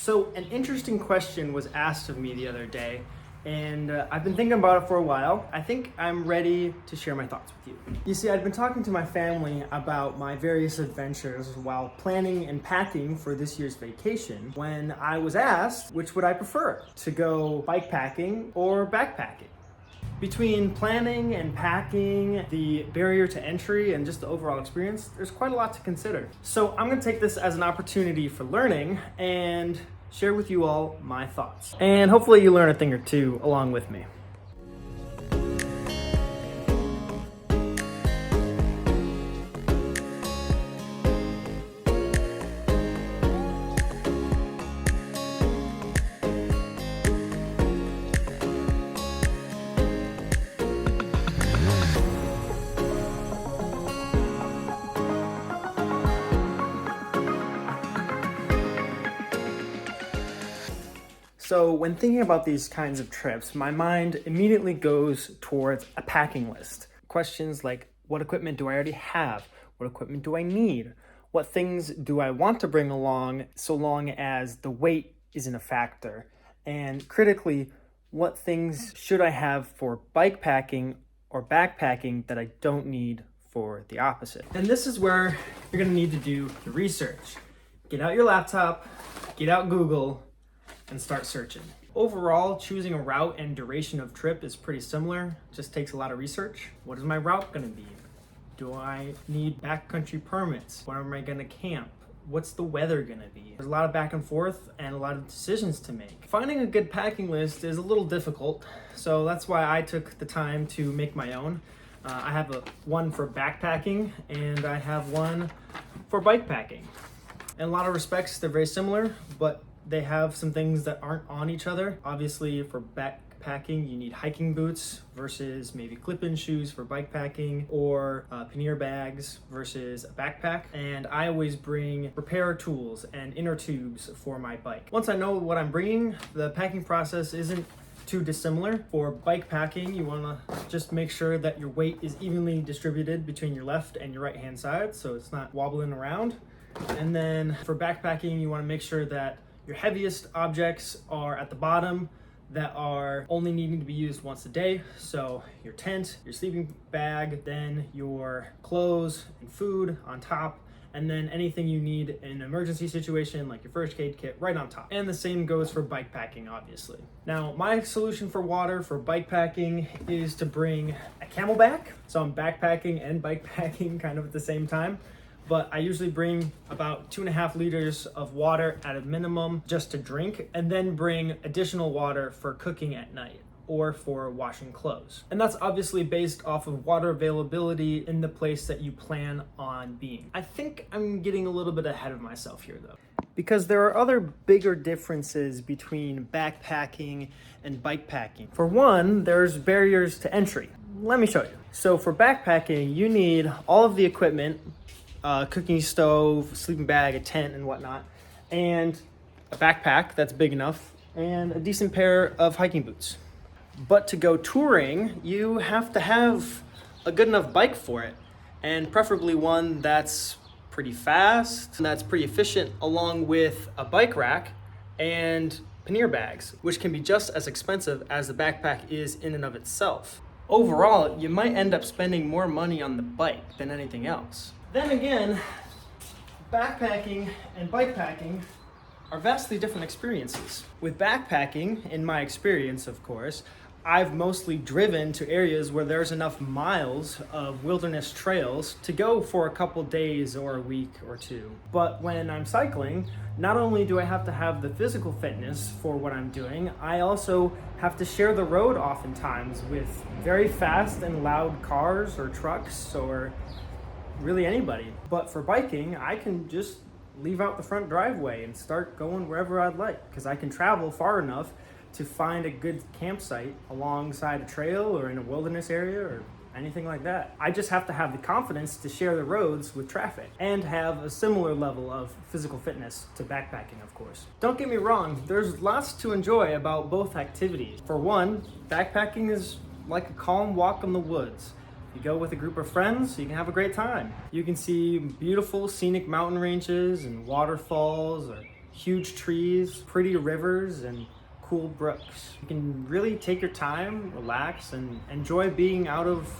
So an interesting question was asked of me the other day, and I've been thinking about it for a while. I think I'm ready to share my thoughts with you. You see, I'd been talking to my family about my various adventures while planning and packing for this year's vacation when I was asked which would I prefer, to go bike packing or backpacking. Between planning and packing, the barrier to entry, and just the overall experience, there's quite a lot to consider. So I'm gonna take this as an opportunity for learning and share with you all my thoughts. And hopefully you learn a thing or two along with me. So when thinking about these kinds of trips, my mind immediately goes towards a packing list. Questions like, what equipment do I already have? What equipment do I need? What things do I want to bring along so long as the weight isn't a factor? And critically, what things should I have for bike packing or backpacking that I don't need for the opposite? And this is where you're gonna need to do the research. Get out your laptop, get out Google, and start searching. Overall, choosing a route and duration of trip is pretty similar, just takes a lot of research. What is my route gonna be? Do I need backcountry permits? Where am I gonna camp? What's the weather gonna be? There's a lot of back and forth and a lot of decisions to make. Finding a good packing list is a little difficult, so that's why I took the time to make my own. I have one for backpacking and I have one for bike packing. In a lot of respects, they're very similar, but they have some things that aren't on each other. Obviously, for backpacking, you need hiking boots versus maybe clip-in shoes for bike packing, or pannier bags versus a backpack. And I always bring repair tools and inner tubes for my bike. Once I know what I'm bringing, the packing process isn't too dissimilar. For bike packing, you wanna just make sure that your weight is evenly distributed between your left and your right hand side, so it's not wobbling around. And then for backpacking, you wanna make sure that your heaviest objects are at the bottom that are only needing to be used once a day. So your tent, your sleeping bag, then your clothes and food on top, and then anything you need in an emergency situation like your first aid kit right on top. And the same goes for bike packing, obviously. Now, my solution for water for bike packing is to bring a camelback. So I'm backpacking and bike packing kind of at the same time. But I usually bring about 2.5 liters of water at a minimum just to drink, and then bring additional water for cooking at night or for washing clothes. And that's obviously based off of water availability in the place that you plan on being. I think I'm getting a little bit ahead of myself here though, because there are other bigger differences between backpacking and bike packing. For one, there's barriers to entry. Let me show you. So for backpacking, you need all of the equipment, cooking stove, sleeping bag, a tent and whatnot, and a backpack that's big enough, and a decent pair of hiking boots. But to go touring, you have to have a good enough bike for it, and preferably one that's pretty fast, and that's pretty efficient, along with a bike rack and pannier bags, which can be just as expensive as the backpack is in and of itself. Overall, you might end up spending more money on the bike than anything else. Then again, backpacking and bikepacking are vastly different experiences. With backpacking, in my experience, of course, I've mostly driven to areas where there's enough miles of wilderness trails to go for a couple days or a week or two. But when I'm cycling, not only do I have to have the physical fitness for what I'm doing, I also have to share the road oftentimes with very fast and loud cars or trucks or really anybody. But for biking, I can just leave out the front driveway and start going wherever I'd like, because I can travel far enough to find a good campsite alongside a trail or in a wilderness area or anything like that. I just have to have the confidence to share the roads with traffic and have a similar level of physical fitness to backpacking, of course. Don't get me wrong, there's lots to enjoy about both activities. For one, backpacking is like a calm walk in the woods. You go with a group of friends, you can have a great time. You can see beautiful scenic mountain ranges and waterfalls or huge trees, pretty rivers, and cool brooks. You can really take your time, relax, and enjoy being out of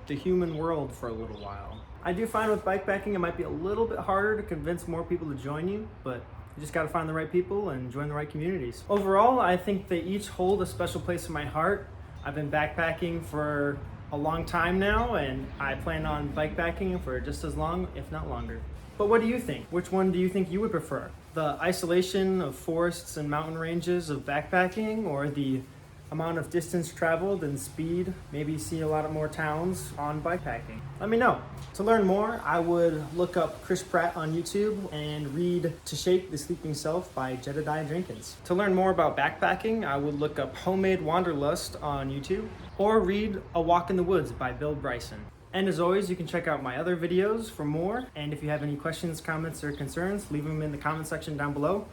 the human world for a little while. I do find with bikepacking it might be a little bit harder to convince more people to join you, but you just gotta find the right people and join the right communities. Overall, I think they each hold a special place in my heart. I've been backpacking for a long time now, and I plan on bikepacking for just as long, if not longer. But what do you think? Which one do you think you would prefer? The isolation of forests and mountain ranges of backpacking, or the amount of distance traveled and speed, maybe see a lot more towns on bikepacking? Let me know. To learn more, I would look up Chris Pratt on YouTube and read To Shape the Sleeping Self by Jedediah Jenkins. To learn more about backpacking, I would look up Homemade Wanderlust on YouTube or read A Walk in the Woods by Bill Bryson. And as always, you can check out my other videos for more. And if you have any questions, comments, or concerns, leave them in the comment section down below.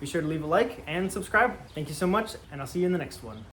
Be sure to leave a like and subscribe. Thank you so much, and I'll see you in the next one.